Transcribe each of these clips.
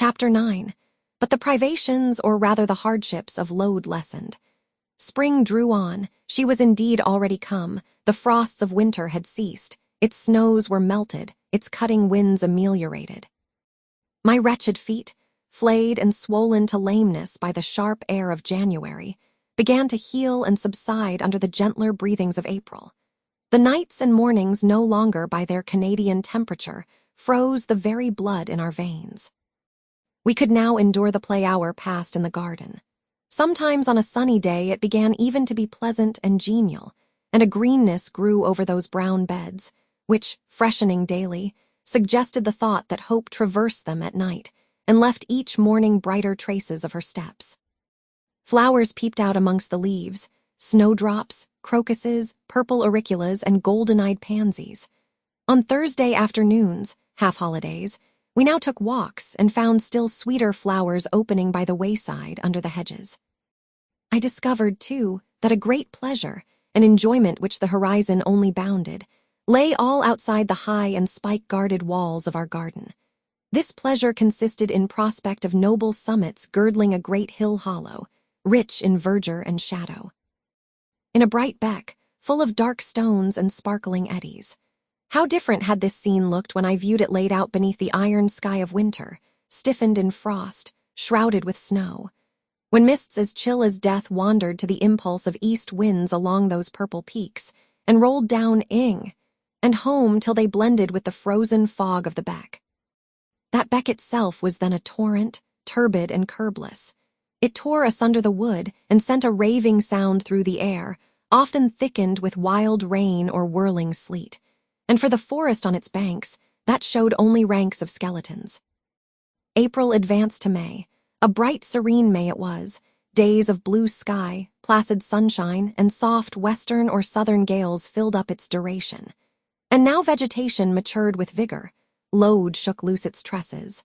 Chapter 9. But the privations, or rather the hardships, of load lessened. Spring drew on. She was indeed already come. The frosts of winter had ceased. Its snows were melted, its cutting winds ameliorated. My wretched feet, flayed and swollen to lameness by the sharp air of January, began to heal and subside under the gentler breathings of April. The nights and mornings, no longer by their Canadian temperature, froze the very blood in our veins. We could now endure the play hour passed in the garden. Sometimes on a sunny day it began even to be pleasant and genial, and a greenness grew over those brown beds, which, freshening daily, suggested the thought that hope traversed them at night and left each morning brighter traces of her steps. Flowers peeped out amongst the leaves, snowdrops, crocuses, purple auriculas, and golden-eyed pansies. On Thursday afternoons, half-holidays, we now took walks and found still sweeter flowers opening by the wayside under the hedges. I discovered, too, that a great pleasure, an enjoyment which the horizon only bounded, lay all outside the high and spike-guarded walls of our garden. This pleasure consisted in prospect of noble summits girdling a great hill hollow, rich in verdure and shadow. In a bright beck, full of dark stones and sparkling eddies. How different had this scene looked when I viewed it laid out beneath the iron sky of winter, stiffened in frost, shrouded with snow. When mists as chill as death wandered to the impulse of east winds along those purple peaks, and rolled down and home till they blended with the frozen fog of the beck. That beck itself was then a torrent, turbid and curbless. It tore asunder the wood and sent a raving sound through the air, often thickened with wild rain or whirling sleet. And for the forest on its banks, that showed only ranks of skeletons. April advanced to May. A bright, serene May it was, days of blue sky, placid sunshine, and soft western or southern gales filled up its duration. And now vegetation matured with vigor, load shook loose its tresses.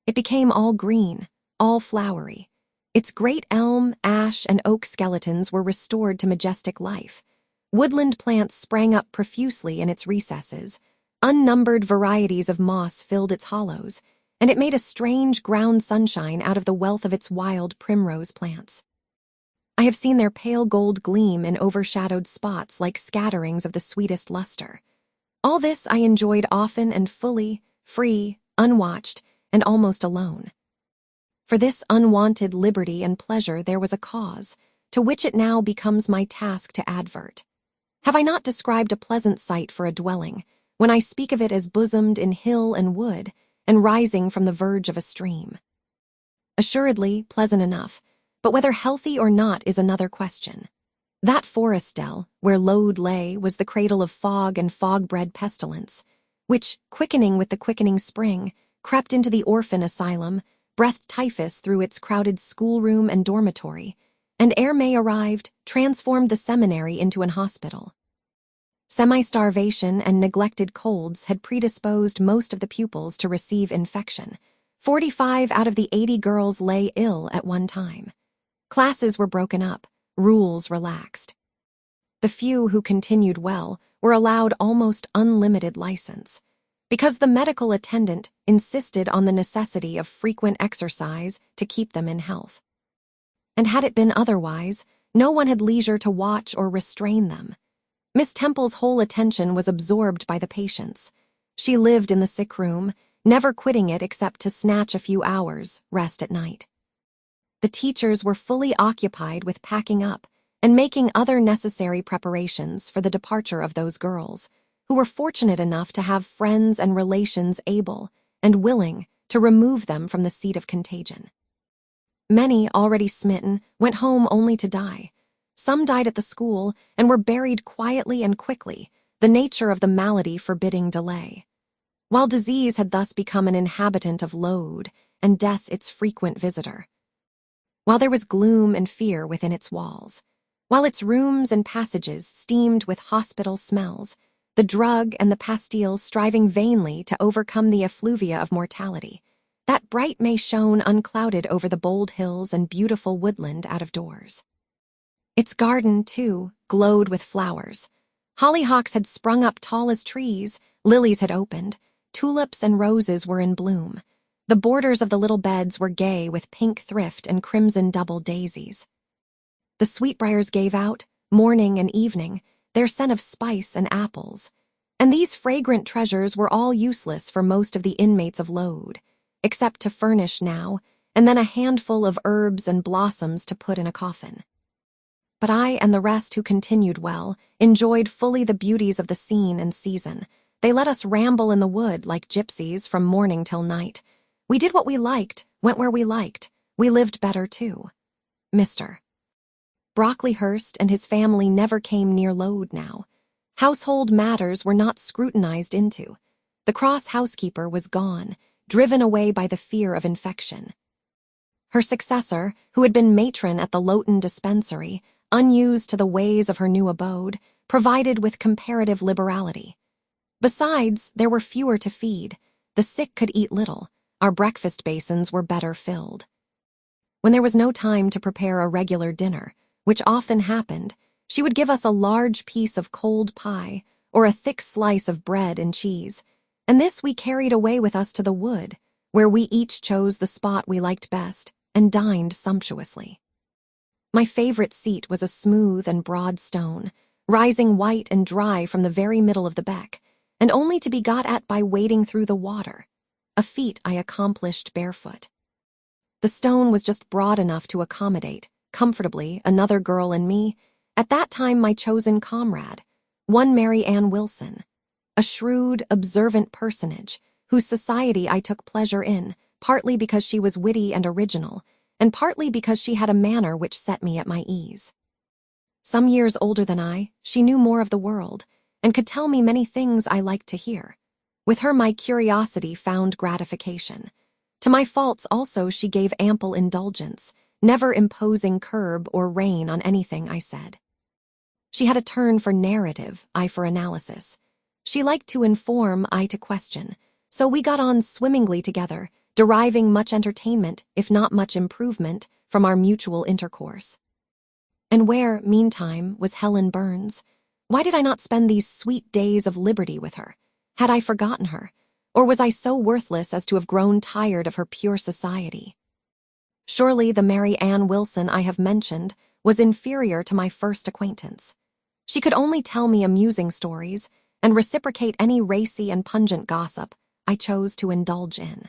It became all green, all flowery. Its great elm, ash, and oak skeletons were restored to majestic life. Woodland plants sprang up profusely in its recesses. Unnumbered varieties of moss filled its hollows, and it made a strange ground sunshine out of the wealth of its wild primrose plants. I have seen their pale gold gleam in overshadowed spots like scatterings of the sweetest luster. All this I enjoyed often and fully, free, unwatched, and almost alone. For this unwanted liberty and pleasure there was a cause, to which it now becomes my task to advert. Have I not described a pleasant site for a dwelling, when I speak of it as bosomed in hill and wood, and rising from the verge of a stream? Assuredly, pleasant enough, but whether healthy or not is another question. That forest dell, where Lode lay, was the cradle of fog and fog-bred pestilence, which, quickening with the quickening spring, crept into the orphan asylum, breathed typhus through its crowded schoolroom and dormitory, and ere May arrived, transformed the seminary into an hospital. Semi-starvation and neglected colds had predisposed most of the pupils to receive infection. 45 out of the 80 girls lay ill at one time. Classes were broken up, rules relaxed. The few who continued well were allowed almost unlimited license, because the medical attendant insisted on the necessity of frequent exercise to keep them in health. And had it been otherwise, no one had leisure to watch or restrain them. Miss Temple's whole attention was absorbed by the patients. She lived in the sick room, never quitting it except to snatch a few hours' rest at night. The teachers were fully occupied with packing up and making other necessary preparations for the departure of those girls, who were fortunate enough to have friends and relations able and willing to remove them from the seat of contagion. Many, already smitten, went home only to die. Some died at the school and were buried quietly and quickly, the nature of the malady forbidding delay. While disease had thus become an inhabitant of Lode, and death its frequent visitor. While there was gloom and fear within its walls, while its rooms and passages steamed with hospital smells, the drug and the pastille striving vainly to overcome the effluvia of mortality, that bright May shone unclouded over the bold hills and beautiful woodland out of doors. Its garden, too, glowed with flowers. Hollyhocks had sprung up tall as trees, lilies had opened, tulips and roses were in bloom. The borders of the little beds were gay with pink thrift and crimson double daisies. The sweetbriars gave out, morning and evening, their scent of spice and apples, and these fragrant treasures were all useless for most of the inmates of Lode, except to furnish now and then a handful of herbs and blossoms to put in a coffin. But I and the rest who continued well enjoyed fully the beauties of the scene and season. They let us ramble in the wood like gypsies from morning till night. We did what we liked, went where we liked. We lived better, too. Mr. Brocklehurst and his family never came near Lode now. Household matters were not scrutinized into. The cross housekeeper was gone, driven away by the fear of infection. Her successor, who had been matron at the Lowton dispensary, unused to the ways of her new abode, provided with comparative liberality. Besides, there were fewer to feed. The sick could eat little. Our breakfast basins were better filled. When there was no time to prepare a regular dinner, which often happened, she would give us a large piece of cold pie or a thick slice of bread and cheese, and this we carried away with us to the wood, where we each chose the spot we liked best and dined sumptuously. My favorite seat was a smooth and broad stone, rising white and dry from the very middle of the beck, and only to be got at by wading through the water, a feat I accomplished barefoot. The stone was just broad enough to accommodate, comfortably, another girl and me, at that time my chosen comrade, one Mary Ann Wilson, a shrewd, observant personage whose society I took pleasure in, partly because she was witty and original, and partly because she had a manner which set me at my ease. Some years older than I, she knew more of the world, and could tell me many things I liked to hear. With her my curiosity found gratification. To my faults also she gave ample indulgence, never imposing curb or rein on anything I said. She had a turn for narrative, I for analysis. She liked to inform, I to question, so we got on swimmingly together, deriving much entertainment, if not much improvement, from our mutual intercourse. And where, meantime, was Helen Burns? Why did I not spend these sweet days of liberty with her? Had I forgotten her? Or was I so worthless as to have grown tired of her pure society? Surely the Mary Ann Wilson I have mentioned was inferior to my first acquaintance. She could only tell me amusing stories and reciprocate any racy and pungent gossip I chose to indulge in.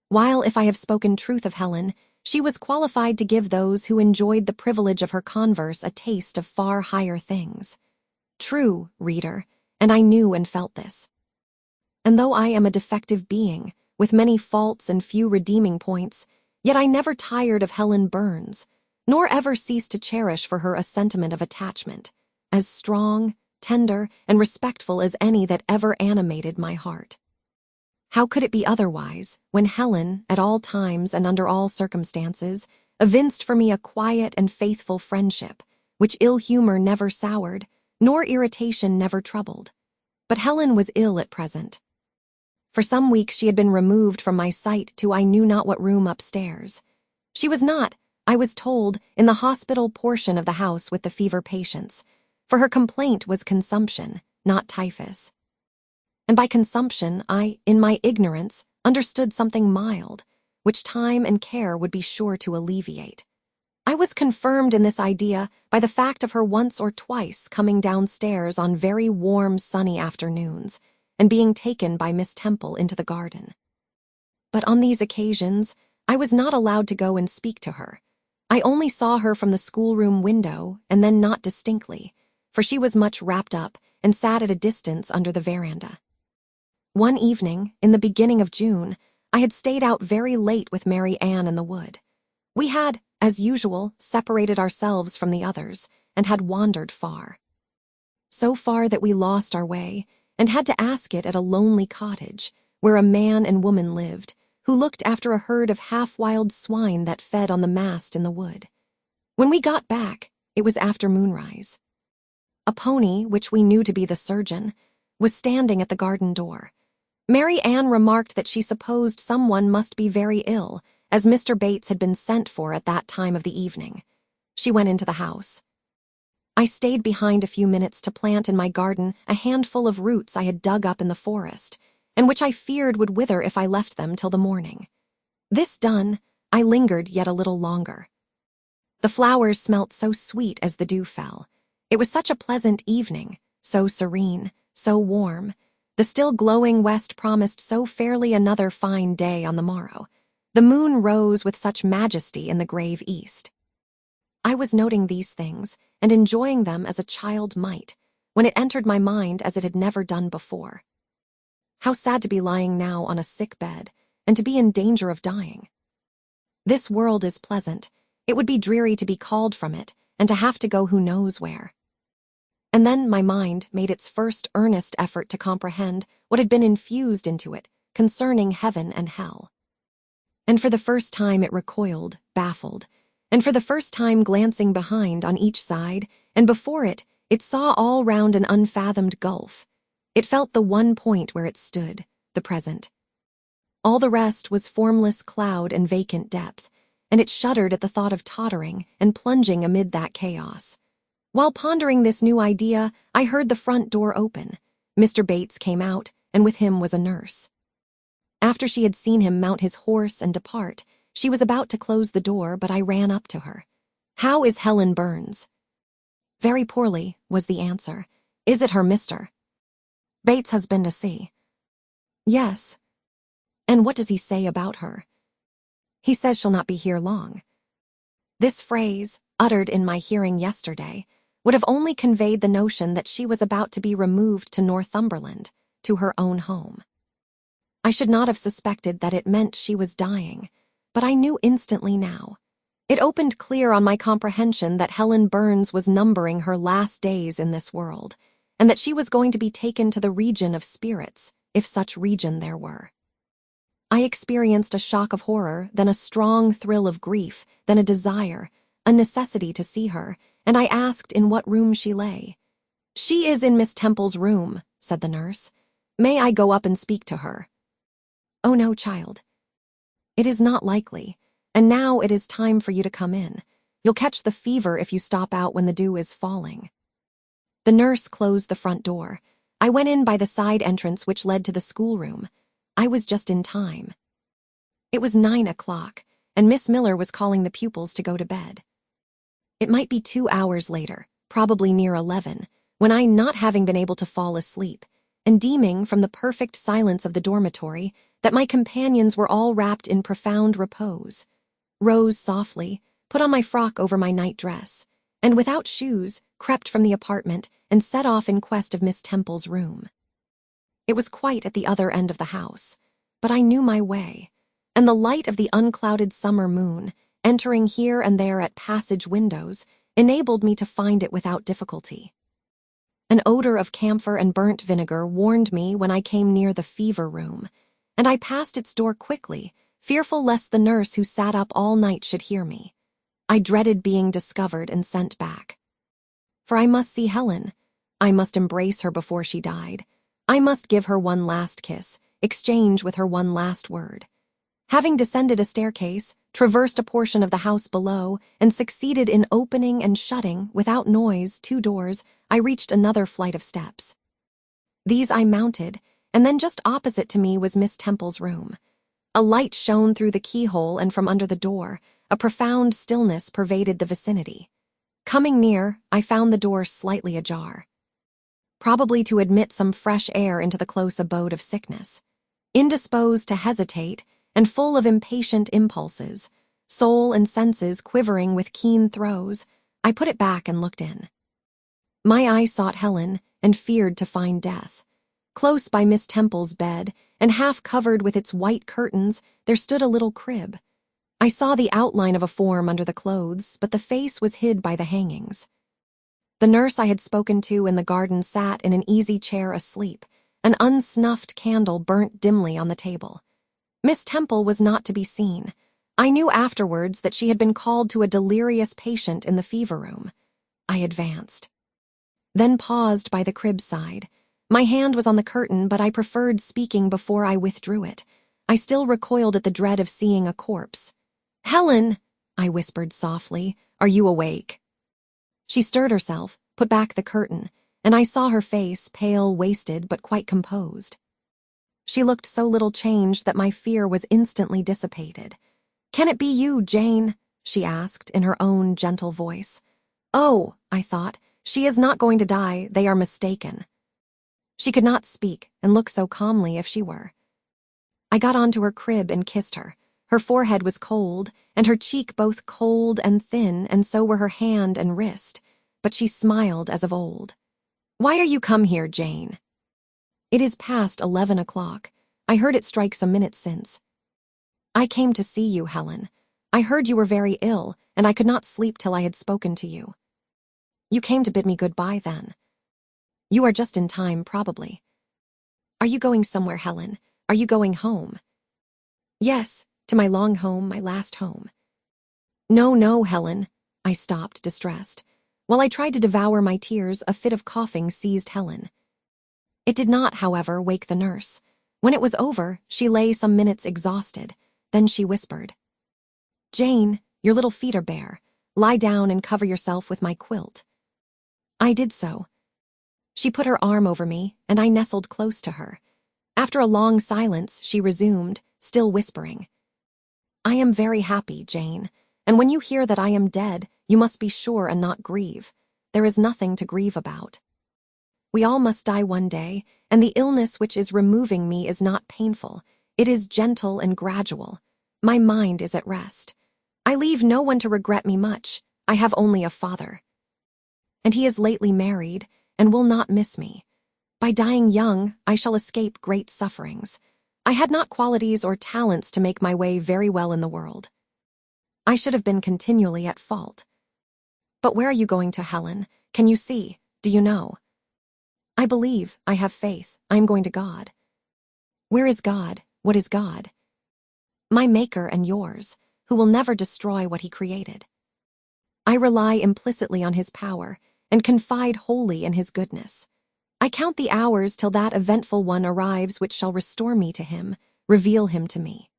While, if I have spoken truth of Helen, she was qualified to give those who enjoyed the privilege of her converse a taste of far higher things. True, reader, and I knew and felt this. And though I am a defective being, with many faults and few redeeming points, yet I never tired of Helen Burns, nor ever ceased to cherish for her a sentiment of attachment, as strong, tender, and respectful as any that ever animated my heart. How could it be otherwise, when Helen, at all times and under all circumstances, evinced for me a quiet and faithful friendship, which ill humor never soured, nor irritation never troubled? But Helen was ill at present. For some weeks she had been removed from my sight to I knew not what room upstairs. She was not, I was told, in the hospital portion of the house with the fever patients, for her complaint was consumption, not typhus. And by consumption I, in my ignorance, understood something mild, which time and care would be sure to alleviate. I was confirmed in this idea by the fact of her once or twice coming downstairs on very warm, sunny afternoons, and being taken by Miss Temple into the garden. But on these occasions, I was not allowed to go and speak to her. I only saw her from the schoolroom window, and then not distinctly, for she was much wrapped up and sat at a distance under the veranda. One evening, in the beginning of June, I had stayed out very late with Mary Ann in the wood. We had, as usual, separated ourselves from the others, and had wandered far. So far that we lost our way, and had to ask it at a lonely cottage, where a man and woman lived, who looked after a herd of half-wild swine that fed on the mast in the wood. When we got back, it was after moonrise. A pony, which we knew to be the surgeon, was standing at the garden door. Mary Ann remarked that she supposed someone must be very ill, as Mr. Bates had been sent for at that time of the evening. She went into the house. I stayed behind a few minutes to plant in my garden a handful of roots I had dug up in the forest, and which I feared would wither if I left them till the morning. This done, I lingered yet a little longer. The flowers smelt so sweet as the dew fell. It was such a pleasant evening, so serene, so warm. The still glowing west promised so fairly another fine day on the morrow. The moon rose with such majesty in the grave east. I was noting these things and enjoying them as a child might, when it entered my mind as it had never done before. How sad to be lying now on a sick bed, and to be in danger of dying. This world is pleasant. It would be dreary to be called from it, and to have to go who knows where. And then my mind made its first earnest effort to comprehend what had been infused into it concerning heaven and hell. And for the first time it recoiled, baffled, and for the first time glancing behind on each side, and before it, it saw all round an unfathomed gulf. It felt the one point where it stood, the present. All the rest was formless cloud and vacant depth, and it shuddered at the thought of tottering and plunging amid that chaos. While pondering this new idea, I heard the front door open. Mr. Bates came out, and with him was a nurse. After she had seen him mount his horse and depart, she was about to close the door, but I ran up to her. "How is Helen Burns?" "Very poorly," was the answer. "Is it her Mr. Bates has been to see?" "Yes." "And what does he say about her?" "He says she'll not be here long." This phrase, uttered in my hearing yesterday, would have only conveyed the notion that she was about to be removed to Northumberland, to her own home. I should not have suspected that it meant she was dying, but I knew instantly now. It opened clear on my comprehension that Helen Burns was numbering her last days in this world, and that she was going to be taken to the region of spirits, if such region there were. I experienced a shock of horror, then a strong thrill of grief, then a desire, a necessity to see her, and I asked in what room she lay. "She is in Miss Temple's room," said the nurse. "May I go up and speak to her?" "Oh no, child. It is not likely, and now it is time for you to come in. You'll catch the fever if you stop out when the dew is falling." The nurse closed the front door. I went in by the side entrance which led to the schoolroom. I was just in time. It was 9 o'clock, and Miss Miller was calling the pupils to go to bed. It might be 2 hours later, probably near 11, when I, not having been able to fall asleep, and deeming from the perfect silence of the dormitory that my companions were all wrapped in profound repose, rose softly, put on my frock over my night dress, and without shoes crept from the apartment and set off in quest of Miss Temple's room. It was quite at the other end of the house, but I knew my way, and the light of the unclouded summer moon, entering here and there at passage windows, enabled me to find it without difficulty. An odor of camphor and burnt vinegar warned me when I came near the fever room, and I passed its door quickly, fearful lest the nurse who sat up all night should hear me. I dreaded being discovered and sent back. For I must see Helen. I must embrace her before she died. I must give her one last kiss, exchange with her one last word. Having descended a staircase, traversed a portion of the house below, and succeeded in opening and shutting, without noise, 2 doors, I reached another flight of steps. These I mounted, and then just opposite to me was Miss Temple's room. A light shone through the keyhole and from under the door. A profound stillness pervaded the vicinity. Coming near, I found the door slightly ajar, probably to admit some fresh air into the close abode of sickness. Indisposed to hesitate, and full of impatient impulses, soul and senses quivering with keen throes, I put it back and looked in. My eye sought Helen, and feared to find death. Close by Miss Temple's bed, and half covered with its white curtains, there stood a little crib. I saw the outline of a form under the clothes, but the face was hid by the hangings. The nurse I had spoken to in the garden sat in an easy chair asleep. An unsnuffed candle burnt dimly on the table. Miss Temple was not to be seen. I knew afterwards that she had been called to a delirious patient in the fever room. I advanced, then paused by the crib side. My hand was on the curtain, but I preferred speaking before I withdrew it. I still recoiled at the dread of seeing a corpse. "Helen," I whispered softly, "are you awake?" She stirred herself, put back the curtain, and I saw her face, pale, wasted, but quite composed. She looked so little changed that my fear was instantly dissipated. "Can it be you, Jane?" she asked in her own gentle voice. "Oh," I thought, "she is not going to die, they are mistaken." She could not speak and look so calmly if she were. I got onto her crib and kissed her. Her forehead was cold, and her cheek both cold and thin, and so were her hand and wrist, but she smiled as of old. "Why are you come here, Jane?" "It is past 11 o'clock. I heard it strike some minutes since." "I came to see you, Helen. I heard you were very ill, and I could not sleep till I had spoken to you." "You came to bid me goodbye, then?" "You are just in time, probably." "Are you going somewhere, Helen? Are you going home?" "Yes, to my long home, my last home." "No, no, Helen." I stopped, distressed. While I tried to devour my tears, a fit of coughing seized Helen. It did not, however, wake the nurse. When it was over, she lay some minutes exhausted. Then she whispered, "Jane, your little feet are bare. Lie down and cover yourself with my quilt." I did so. She put her arm over me, and I nestled close to her. After a long silence, she resumed, still whispering, "I am very happy, Jane, and when you hear that I am dead, you must be sure and not grieve. There is nothing to grieve about. We all must die one day, and the illness which is removing me is not painful. It is gentle and gradual. My mind is at rest. I leave no one to regret me much. I have only a father. And he is lately married, and will not miss me. By dying young, I shall escape great sufferings. I had not qualities or talents to make my way very well in the world. I should have been continually at fault. But where are you going to, Helen? Can you see? Do you know?" "I believe, I have faith, I am going to God." "Where is God? What is God?" "My Maker and yours, who will never destroy what he created. I rely implicitly on his power, and confide wholly in his goodness. I count the hours till that eventful one arrives which shall restore me to him, reveal him to me."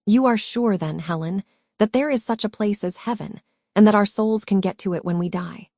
"You are sure, then, Helen, that there is such a place as heaven, and that our souls can get to it when we die?"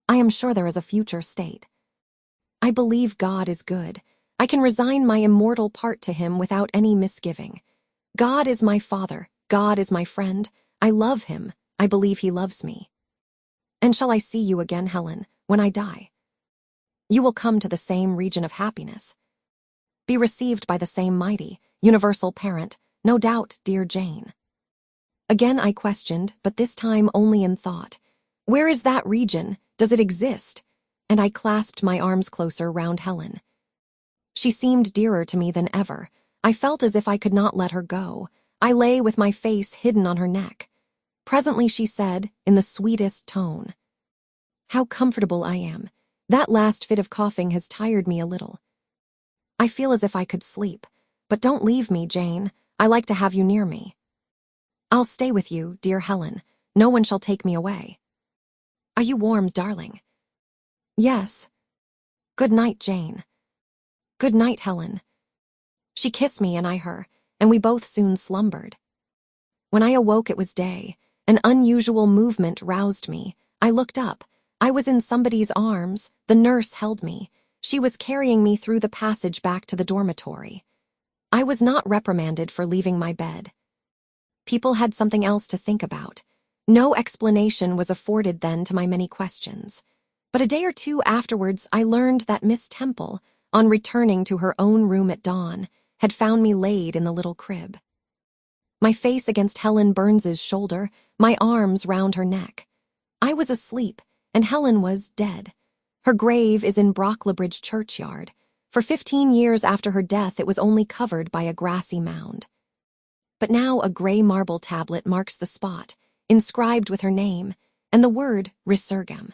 "I am sure there is a future state. I believe God is good. I can resign my immortal part to him without any misgiving. God is my Father. God is my friend. I love him. I believe he loves me." "And shall I see you again, Helen, when I die?" "You will come to the same region of happiness. Be received by the same mighty, universal parent, no doubt, dear Jane." Again I questioned, but this time only in thought. "Where is that region? Does it exist?" And I clasped my arms closer round Helen. She seemed dearer to me than ever. I felt as if I could not let her go. I lay with my face hidden on her neck. Presently she said, in the sweetest tone, "How comfortable I am. That last fit of coughing has tired me a little. I feel as if I could sleep. But don't leave me, Jane. I like to have you near me. I'll stay with you, dear Helen. No one shall take me away. Are you warm, darling?" "Yes." "Good night, Jane." "Good night, Helen." She kissed me and I her, and we both soon slumbered. When I awoke, it was day. An unusual movement roused me. I looked up. I was in somebody's arms. The nurse held me. She was carrying me through the passage back to the dormitory. I was not reprimanded for leaving my bed. People had something else to think about. No explanation was afforded then to my many questions. But a day or two afterwards, I learned that Miss Temple, on returning to her own room at dawn, had found me laid in the little crib. My face against Helen Burns's shoulder, my arms round her neck. I was asleep, and Helen was dead. Her grave is in Brocklebridge churchyard. For 15 years after her death, it was only covered by a grassy mound. But now a gray marble tablet marks the spot, inscribed with her name, and the word Resurgam.